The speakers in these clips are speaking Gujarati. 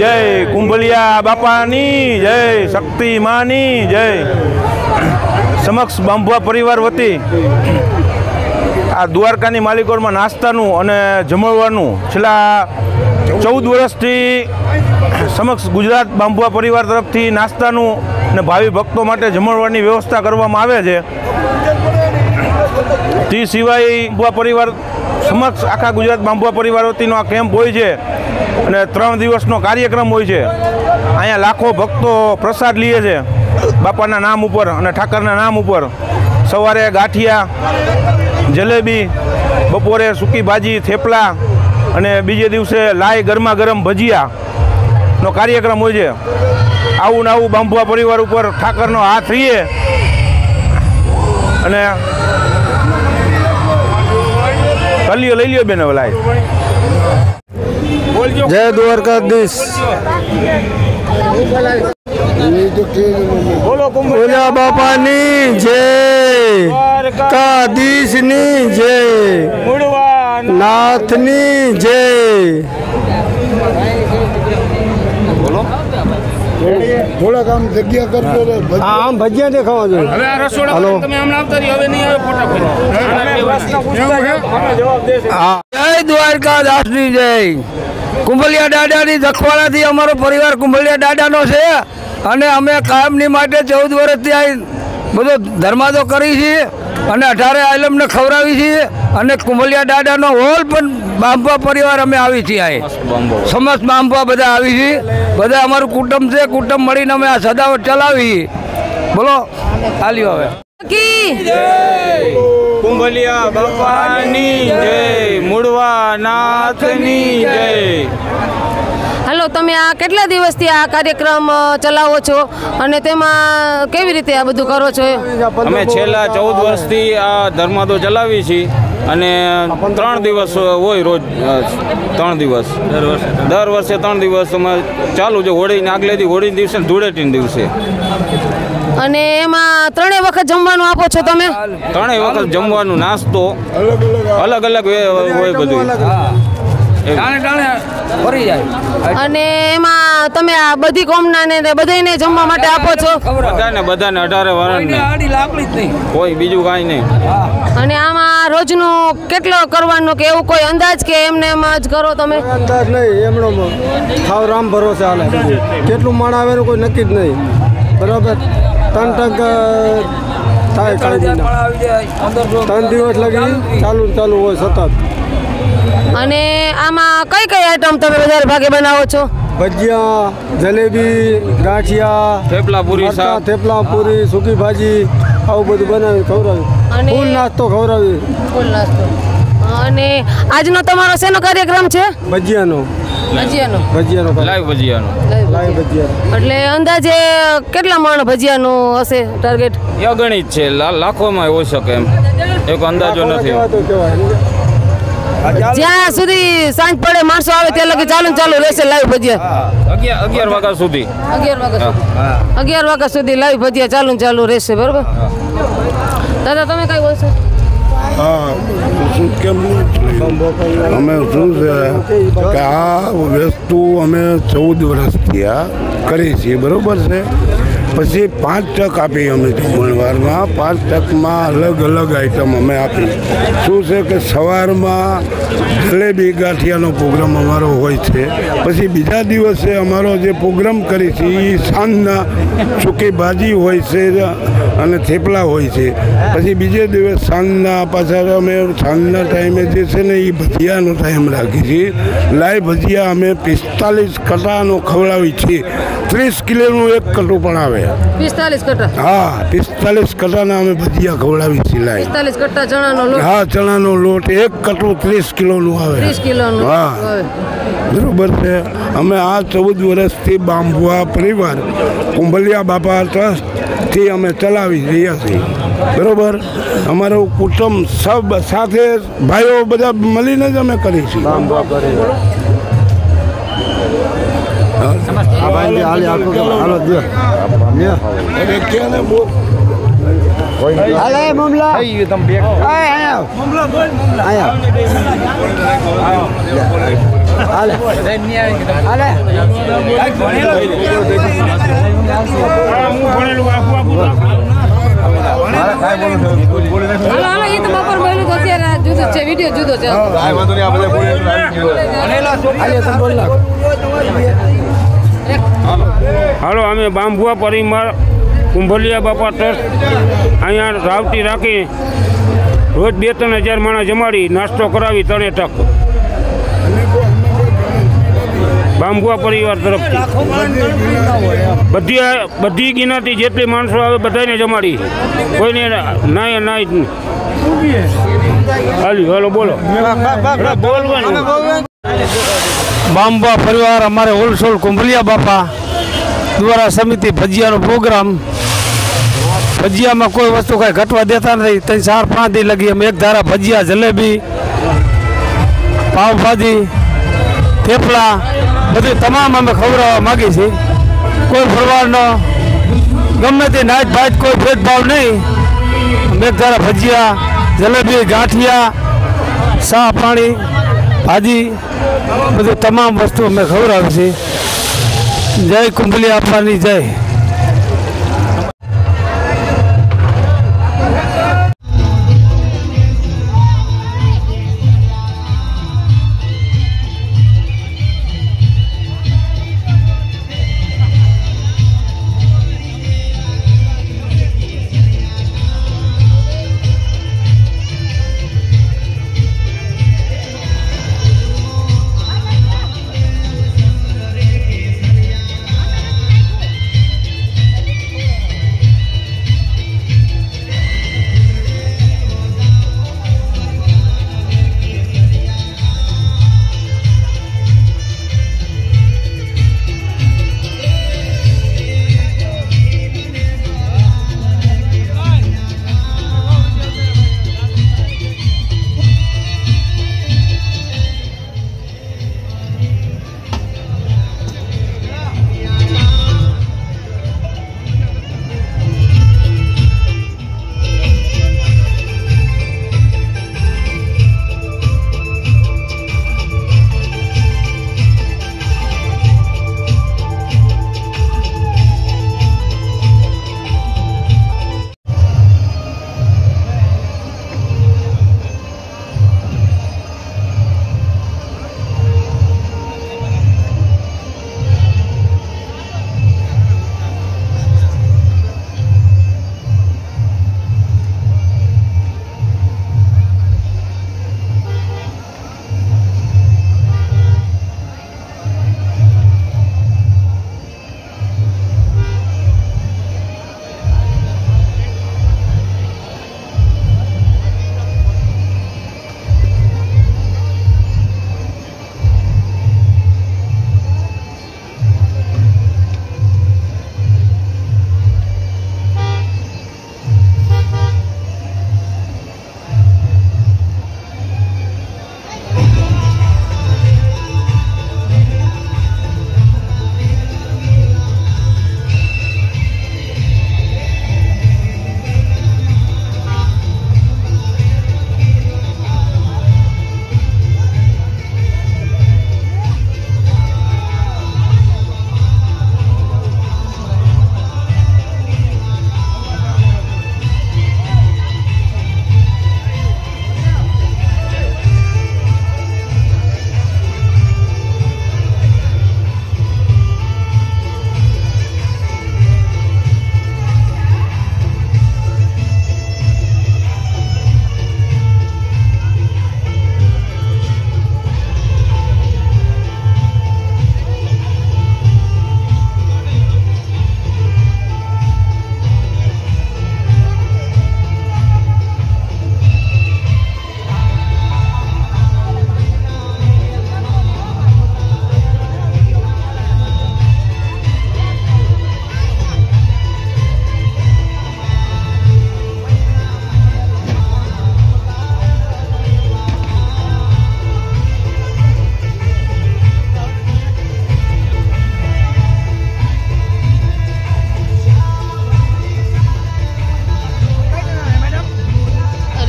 જય, કુંભલિયા બાપાની જય, શક્તિ માની જય. સમક્ષ બાંભવા પરિવાર વતી આ દ્વારકાની માલિકોરમાં નાસ્તાનું અને જમણવાનું છેલ્લા 14 વર્ષથી સમક્ષ ગુજરાત બાંભવા પરિવાર તરફથી નાસ્તાનું અને ભાવિ ભક્તો માટે જમણવારની વ્યવસ્થા કરવામાં આવે છે. તે સિવાય બાંભવા પરિવાર સમક્ષ આખા ગુજરાત બાંભવા પરિવાર વતીનો આ કેમ્પ હોય છે અને 3 દિવસનો કાર્યક્રમ હોય છે. અહીંયા લાખો ભક્તો પ્રસાદ લે છે બાપાના નામ ઉપર અને ઠાકરના નામ ઉપર. સવારે ગાંઠિયા, જલેબી, બપોરે સૂકી ભાજી, થેપલા અને બીજે દિવસે લાઈ ગરમા ગરમ ભજીયાનો કાર્યક્રમ હોય છે. આવું ને આવું બાંભવા પરિવાર ઉપર ઠાકરનો હાથ રહીએ અને કલીઓ લઈ લ્યો બેન. લાઈ જય દ્વારકાધીશ. બોલો બાપાની જય, દ્વારકાધીશની જય, નાથની જય. થોડાક આમ જગ્યા કરતો રે. આમ ભજીયા દેખાવા જોઈએ. હવે આ રસોડા તમે આમ લાવતા રહી. હવે નહીં આવે ફોટા. જય દ્વારકાધીશની જય. કુંભલિયા દાદાની દખવાડાથી અમારો પરિવાર કુંભલિયા દાદાનો છે અને અમે કાયમની માટે 14 વર્ષથી આ બધો ધર્માદો કરી છીએ અને 18 આલમને ખવડાવી છીએ અને કુંભલિયા દાદાનો હોલ પણ બાંભવા પરિવાર અમે આવી છીએ. આ સમસ્ત બાંભવા બધા આવી છીએ. બધા અમારું કુટુંબ છે. કુટુંબ મળીને અમે આ સદાવટ ચલાવી. બોલો આલ્યો હવે. કુંભલિયા બાપાની જય, મુડવા નાથની જય. હાલો, તમે આ કેટલા દિવસથી આ કાર્યક્રમ ચલાવો છો અને તેમાં કેવી રીતે આ બધું કરો છો? અમે છેલ્લા 14 વર્ષથી આ ધર્માદો ચલાવી છીએ અને 3 દિવસ હોય રોજ. 3 દિવસ દર વર્ષે 3 દિવસ અમે ચાલુ છે. હોળીને આગલે દી, હોળી દિવસે, ધૂળેટીના દિવસે. અને એમાં 3 વખત જમવાનું આપો છો તમે? 3 વખત જમવાનું, નાસ્તો અલગ અલગ હોય બધું. અને એમાં તમે આ બધી કોમના ને બધાને જમવા માટે આપો છો? બધાને 18 વર્ષને, કોઈ બીજું કાંઈ નહીં. અને આમાં રોજનું કેટલો કરવાનું કે એવું કોઈ અંદાજ કે એમને એમ જ કરો તમે? અંદાજ નહીં, એમનો ખાવ રામ ભરોસે હાલે. કેટલું માણ આવે એનું કોઈ નક્કી જ નહીં. બરાબર. 3 ટંક થાય કાંઈ નહીં. 3 દિવસ લગી ચાલુ હોય સતત. અને આમાં કઈ કઈ આઈટમ તમે વધારે ભાગે બનાવો છો? ભજીયા, જલેબી, ગાંઠિયા, થેપલા પૂરી, થેપલા પૂરી, સૂકી ભાજી, આવું બધું બનાવી ખવડાવી. ફૂલ નાસ્તો ખવડાવી. ફૂલ નાસ્તો. અને આજનો તમારો શેનો કાર્યક્રમ છે? ભજીયાનો. લાઈવ ભજીયાનો. એટલે અંદાજે કેટલા મણ ભજીયાનું હશે ટાર્ગેટ? અગણિત છે, લાખોમાં હોઈ શકે એમ એક અંદાજો નથી. જ્યાં સુધી સાંજ પડે માણસો આવે ત્યાં લગી ચાલુ રહેશે લાઈવ ભજીયા? 11 વાગ્યા સુધી. 11 વાગ્યા સુધી લાઈવ ભજીયા ચાલુ રહેશે. બરોબર. દાદા તમે કઈ બોલશો? હા, અમે શું છે કે આ વસ્તુ અમે 14 વર્ષથી આ કરી છીએ. બરાબર છે. પછી 5% આપી અમે જમણવારમાં. 5%માં અલગ અલગ આઈટમ અમે આપી. શું છે કે સવારમાં જલેબી ગાંઠિયાનો પ્રોગ્રામ અમારો હોય છે. પછી બીજા દિવસે અમારો જે પ્રોગ્રામ કરી છે એ સાંજના સૂકી ભાજી હોય છે અને થેપલા હોય છે. પછી બીજે દિવસ સાંજના પાછા અમે સાંજના ટાઈમે જે છે ને એ ભજીયાનો ટાઈમ રાખીએ છીએ. લાઈવ ભજીયા અમે 45 કટાનો ખવડાવી છીએ. 30 કિલોનું એક કટું પણ આવે. 45 કટા? હા, 45 કટાના અમે ભજીયા ખવડાવી છીએ. લાઈવ 45 કટા ચણાનો લોટ? હા, ચણાનો લોટ. એક કટું 30 કિલોનું આવે. 30 કિલોનું? હા, બરોબર છે. અમે આ 14 વર્ષથી બાંભવા પરિવાર કુંભલિયા બાપા ટ્રસ્ટથી અમે ચલાવી રહ્યા છીએ. બરોબર. અમારું કુટુંબ સબ સાથે ભાઈઓ બધા મળીને જ અમે કરી છીએ. હાલો એ તો બપોર બોલ્યું તો અત્યારે જુદું છે, વિડીયો જુદો છે. હાલો અમે બાંભુઆ પરિવાર કુંભલિયા બાપા ટ્રસ્ટ અહીંયા રાવટી રાખી રોજ 2-3 હજાર માણસ જમાડી નાસ્તો કરાવી 3 ટક બાંભુઆ પરિવાર તરફથી બધી ગિનાતી જેટલી માણસો આવે બધાને જમાડી, કોઈને નાય નાય હાલી. હાલો બોલો બોલવાનું. બાંભુઆ પરિવાર અમારે હોલસેલ કુંભલિયા બાપા દ્વારા સમિતિ ભજીયાનો પ્રોગ્રામ. ભજીયામાં કોઈ વસ્તુ કાંઈ ઘટવા દેતા નથી. 3-4-5 દી લગી અમે એક ધારા ભજીયા, જલેબી, પાવભાજી, થેપલા બધું તમામ અમે ખવડાવવા માગીએ છીએ. કોઈ ફરવાનો ગમે તે નાચ ભાત કોઈ ભેદભાવ નહીં. અમે એક ધારા ભજીયા, જલેબી, ગાંઠિયા, ચા પાણી, ભાજી બધું તમામ વસ્તુ અમે ખવડાવીએ છીએ. જય કુંભલિયા આપવાની જય.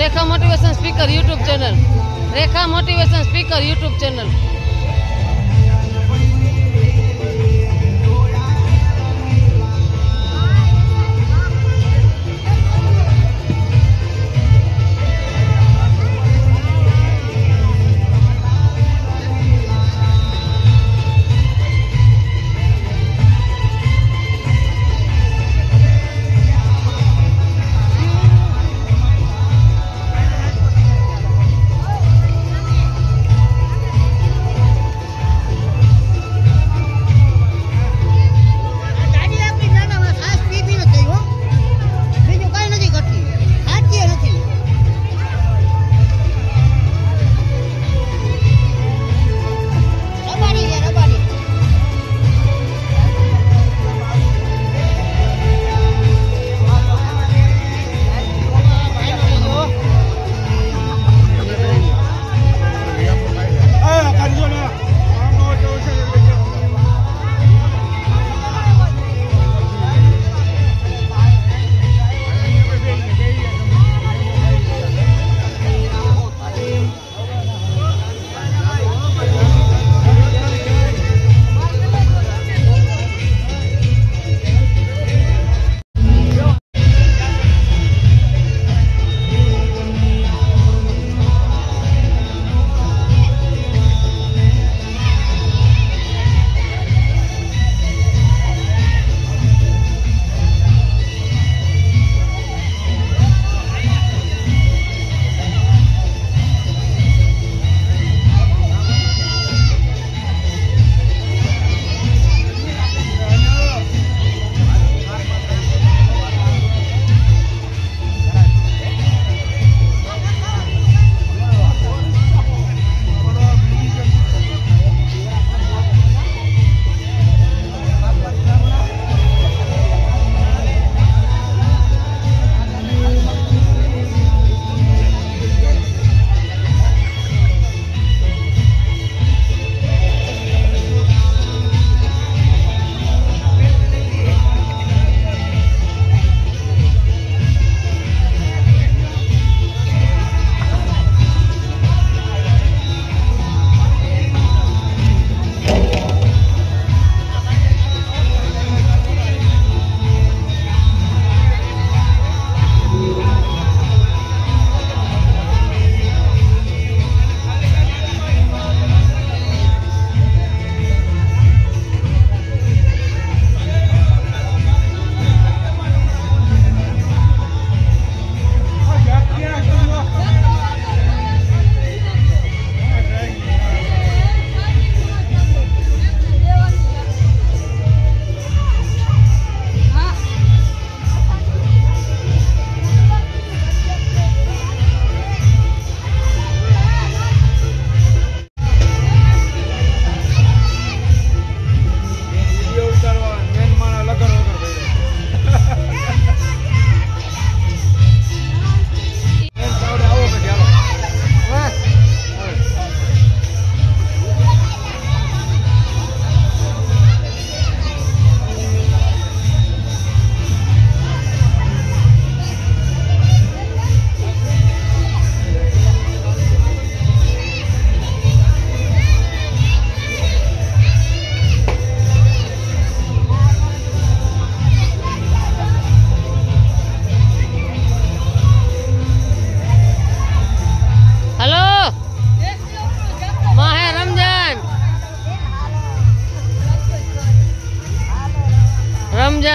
રેખા મોટિવેશન સ્પીકર યુટ્યુબ ચેનલ. રેખા મોટિવેશન સ્પીકર યુટ્યુબ ચેનલ.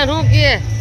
આગેવાન શું કહે?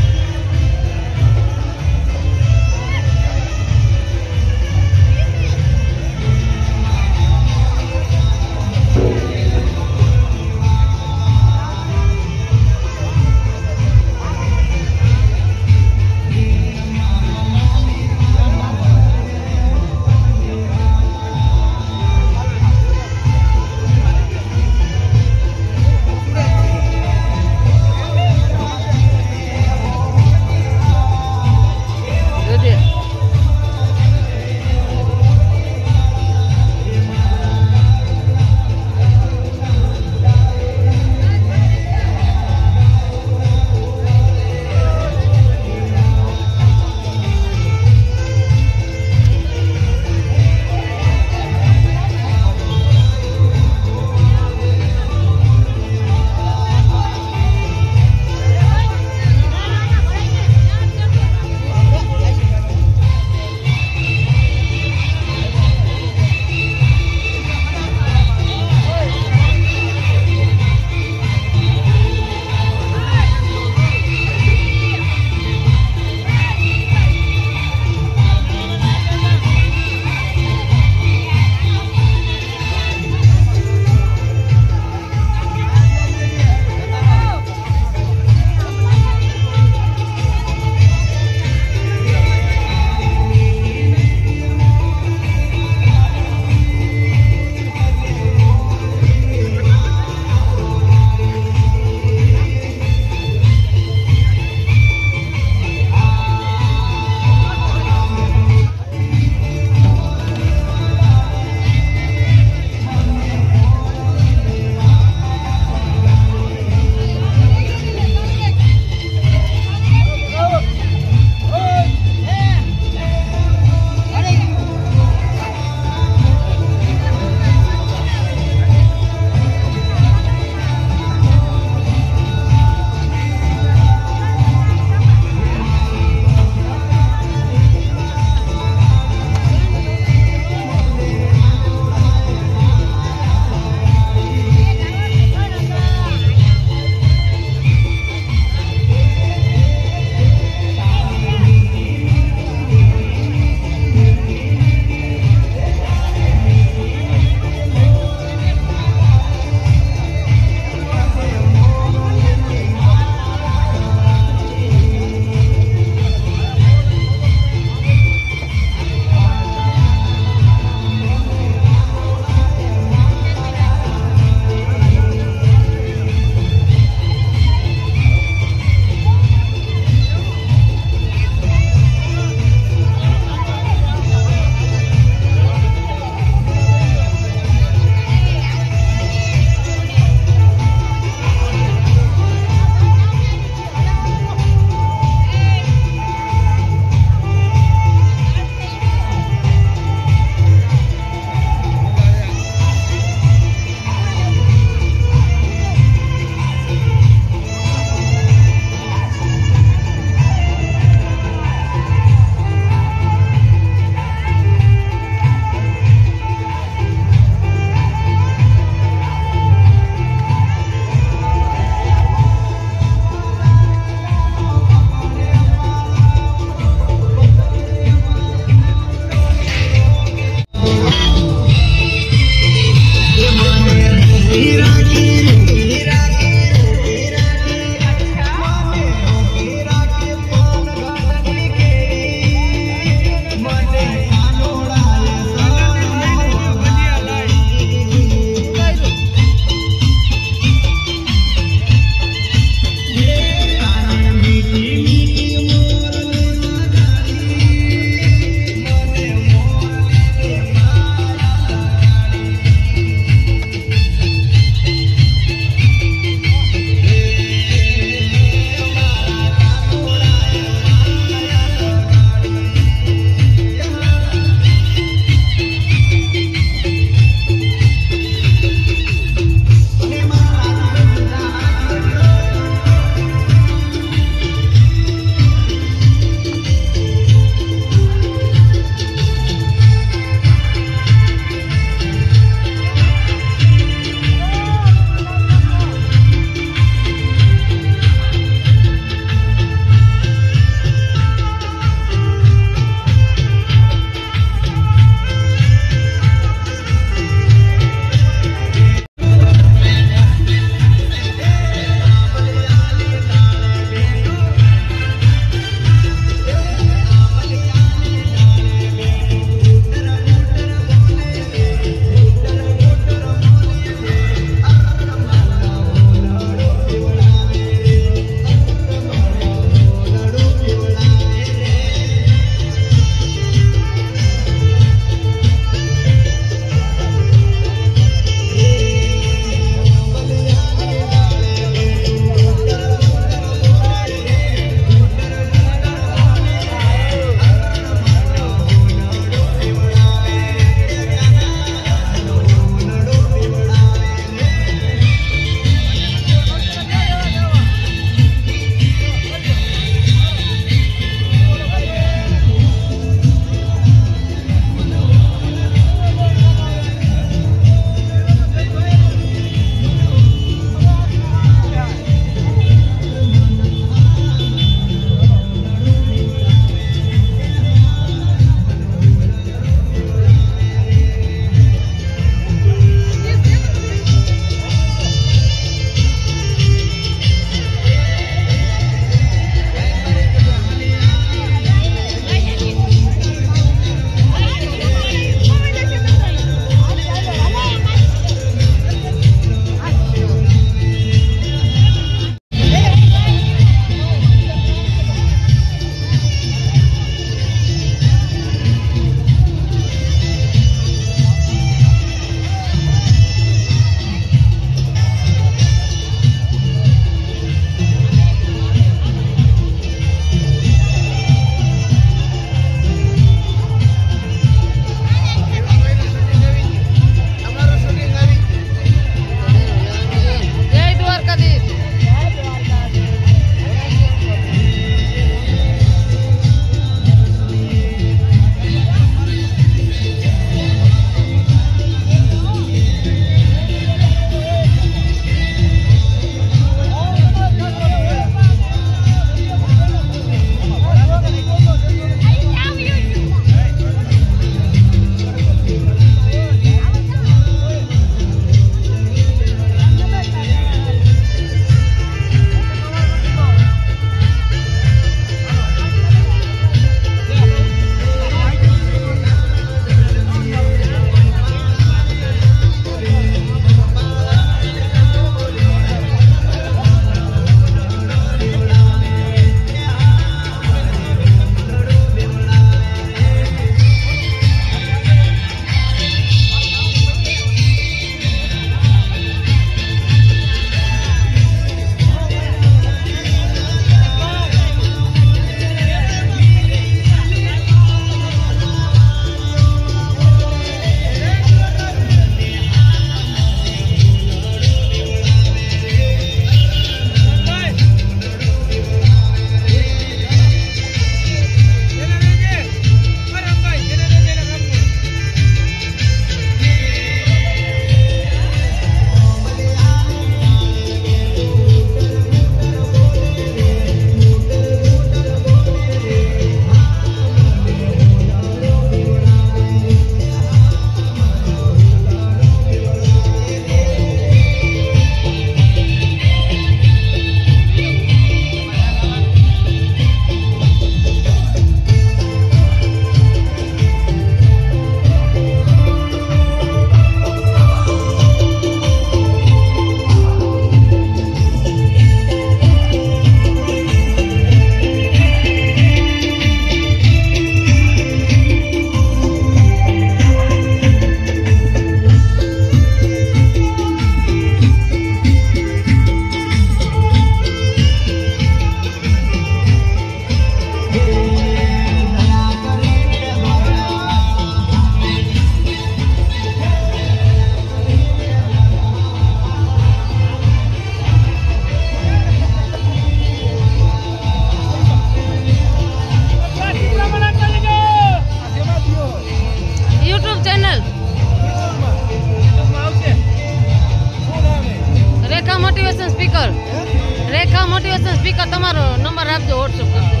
સ્પીકર રેખા મોટિવેશન સ્પીકર તમારો નંબર આપજો વોટ્સઅપ કરજો.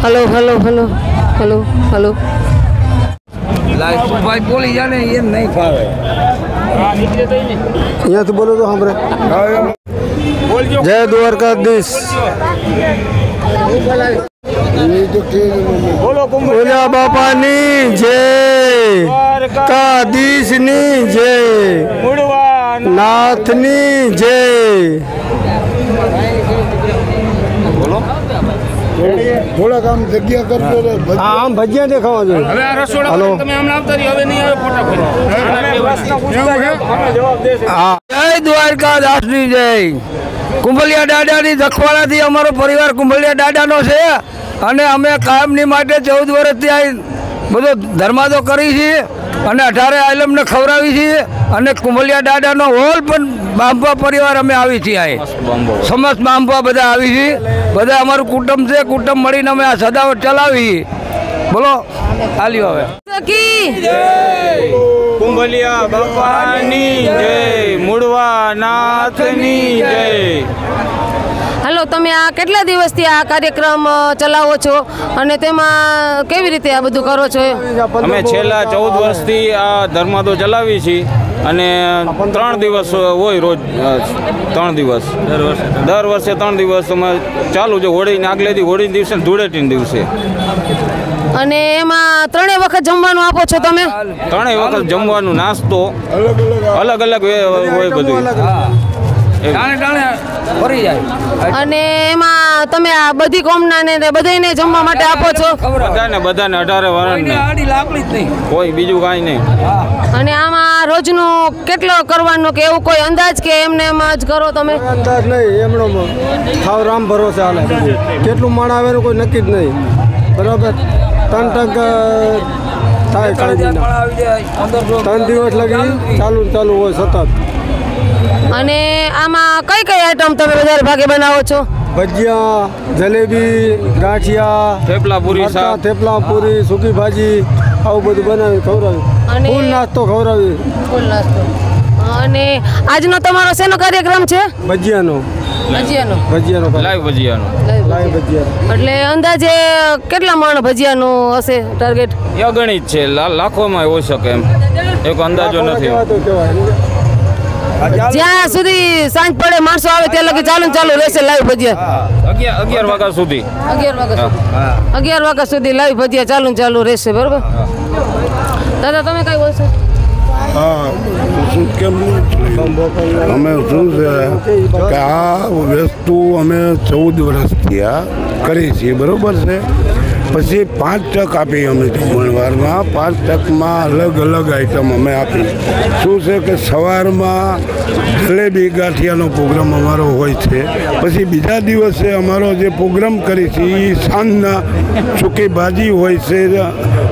Hello hello hello hello hello ભાઈ બોલી જાને એમ નહીં ફાવે અહીંયાથી બોલો તો સાંભળે જય દ્વારકાધીશ બોલા બાપાની જય દ્વારકાધીશની જય નાથની જય થોડાક આમ જગ્યા કરતો આમ ભજીયા દેખાવા જોઈએ હવે આ રસોડા હલો. તમે આમ આવતા રહી હવે નહીં આવે ફોટા જય દ્વારકાદાસની જય કુંભલિયા દાદાની દખવાડાથી અમારો પરિવાર કુંભલિયા દાદાનો છે અને અમે કાયમની માટે 14 વર્ષથી આ બધો ધર્માદો કરી છીએ અને 18 આલમને ખવડાવી છીએ અને કુંભલિયા દાદાનો હોલ પણ બાંભા પરિવાર અમે આવી છીએ આ સમસ્ત બાંભા બધા આવી છીએ બધા અમારું કુટુંબ છે કુટુંબ મળીને અમે આ સદાવટ ચલાવી બોલો હાલ્યો હવે સખી કુંભલિયા બાપાની જય મૂળવા નાથની જય હલો તમે આ કેટલા દિવસથી આ કાર્યક્રમ ચલાવો છો અને તેમાં કેવી રીતે આ બધું કરો છો અમે છેલ્લા 14 વર્ષથી આ ધર્માદો ચલાવી છીએ અને 3 દિવસ હોય રોજ 3 દિવસ દર વર્ષે 3 દિવસ અમે ચાલુ છે હોળીને આગલે દી હોળીના દિવસે ને ધૂળેટીના દિવસે અને એમાં 3 વખત જમવાનું આપો છો તમે 3 વખત જમવાનું નાસ્તો અલગ અલગ હોય બધું ટાણે ટાણે ફરી જાય અને એમાં તમે આ બધી કોમના ને બધાને જમવા માટે આપો છો બધાને 18 વર્ષને આડી લાકડી જ નહીં કોઈ બીજું કાંઈ નહીં અને આમાં રોજનું કેટલો કરવાનું કે એવું કોઈ અંદાજ કે એમને એમ જ કરો તમે અંદાજ નહીં એમનો થાવ રામ ભરોસે હાલે કેટલું માણ આવે એનું કોઈ નક્કી જ નહીં બરાબર 3 ટંક થાય કાંઈ દિન 3 દિવસ લગી ચાલુ હોય સતત અને આમાં કઈ કઈ આઈટમ તમે વધારે ભાગે બનાવો છો ભજીયા જલેબી ગાંઠિયા થેપલા પૂરી શાક થેપલા પૂરી સૂકી ભાજી આવું બધું બનાવી ખવડાવી અને- ફૂલ નાસ્તો ખવડાવી ફૂલ નાસ્તો અને આજનો તમારો શેનો કાર્યક્રમ છે ભજીયાનો ભજીયાનો લાઈવ ભજીયાનો લાઈવ ભજીયા એટલે અંદાજે કેટલા મણ ભજીયાનું હશે ટાર્ગેટ એ અગણિત છે લાખોમાં હોઈ શકે એમ એક અંદાજો નથી જ્યાં સુધી સાંજ પડે માણસો આવે ત્યાં લગી ચાલુ રહેશે લાઈવ ભજીયા 11 વાગ્યા સુધી 11 વાગ્યા સુધી લાઈવ ભજીયા ચાલુ રહેશે બરોબર દાદા તમે કઈ બોલશો હા શું કેમ અમે શું છે કે આ વસ્તુ અમે 14 વર્ષથી આ કરી છીએ બરોબર છે પછી 5 ટક આપી અમે જમણવારમાં 5 ટકમાં અલગ અલગ આઈટમ અમે આપી શું છે કે સવારમાં જલેબી ગાંઠિયાનો પ્રોગ્રામ અમારો હોય છે પછી બીજા દિવસે અમારો જે પ્રોગ્રામ કરી છે એ સાંજના સૂકી ભાજી હોય છે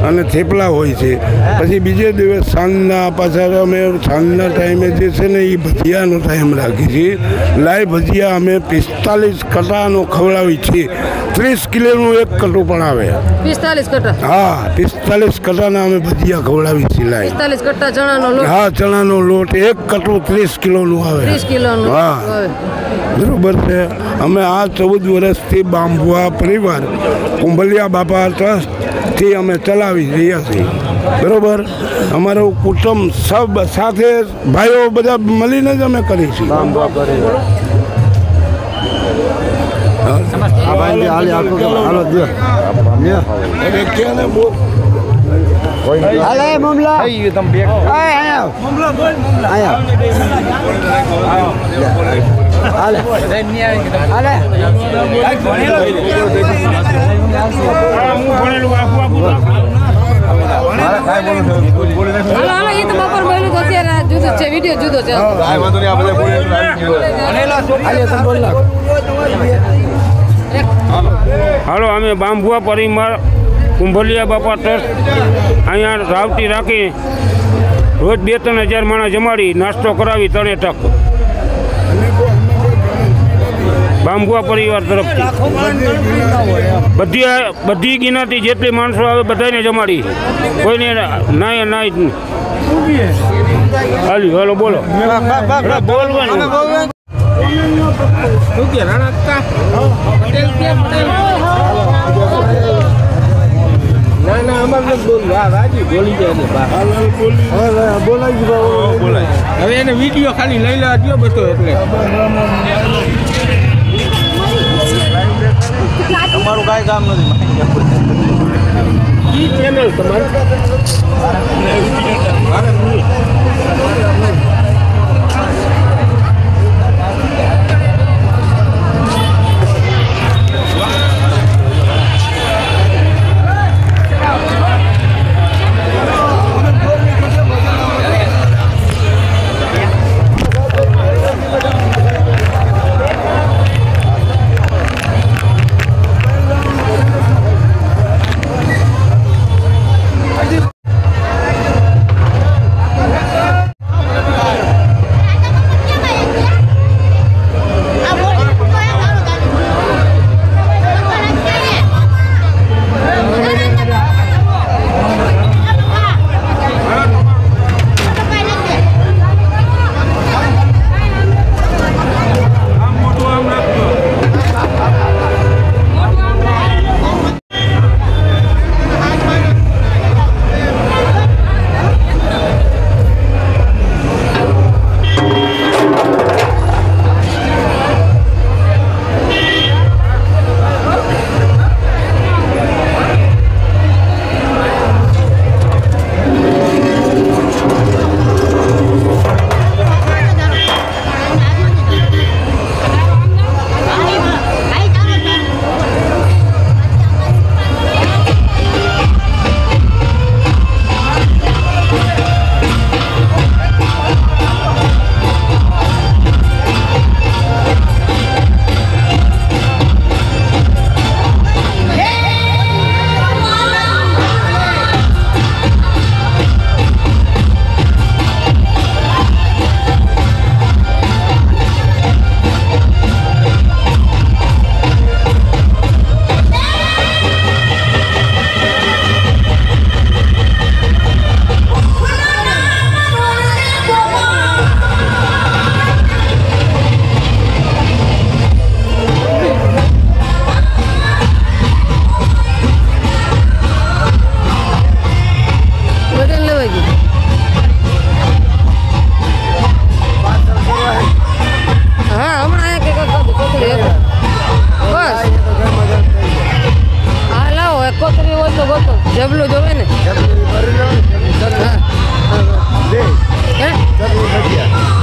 અને થેપલા હોય છે પછી બીજે દિવસ સાંજના પાછા અમે સાંજના ટાઈમે જે છે ને એ ભજીયાનો ટાઈમ રાખી છીએ લાઈવ ભજીયા અમે 45 કટાનો ખવડાવી છીએ 30 કિલોનું એક કટું પણ આવે 45 કટ્ટા હા 45 કટાના અમે ભજીયા ખવડાવી છીએ લાઈવ 45 કટ્ટા ચણાનો લોટ હા ચણાનો લોટ એક કટું 30 કિલોનું આવે 30 કિલોનો હા બરોબર છે અમે આ 14 વર્ષથી બાંભુઆ પરિવાર કુંભલિયા બાપા ટ્રસ્ટથી અમે ચલાવી રહ્યા છીએ બરોબર અમારું કુટુંબ સબ સાથે ભાઈઓ બધા મળીને જ અમે કરી છીએ હાલો એ તો બપોર બોલ્યું તો અત્યારે જુદો છે વિડિયો જુદો છે હાલો અમે બાંભુઆ પરિવાર કુંભલિયા બાપા ટ્રસ્ટ અહીંયા રાવટી રાખી રોજ 2-3 હજાર માણસ જમાડી નાસ્તો કરાવી 3 ટક બાંભુઆ પરિવાર તરફથી બધી ગિનાતી જેટલી માણસો આવે બધાને જમાડી કોઈને નાય જ નહીં હાલો બોલો બોલવાનું પટેલ હવે બોલાવી દીધા બોલાય હવે એને વિડીયો ખાલી લઈ લેવા દો બધો એટલે તમારું કાંઈ કામ નથી ચેનલ તમારી જબલું જોવે ને ભરી લો ને. હા દે. હે ચટણી ભજીયા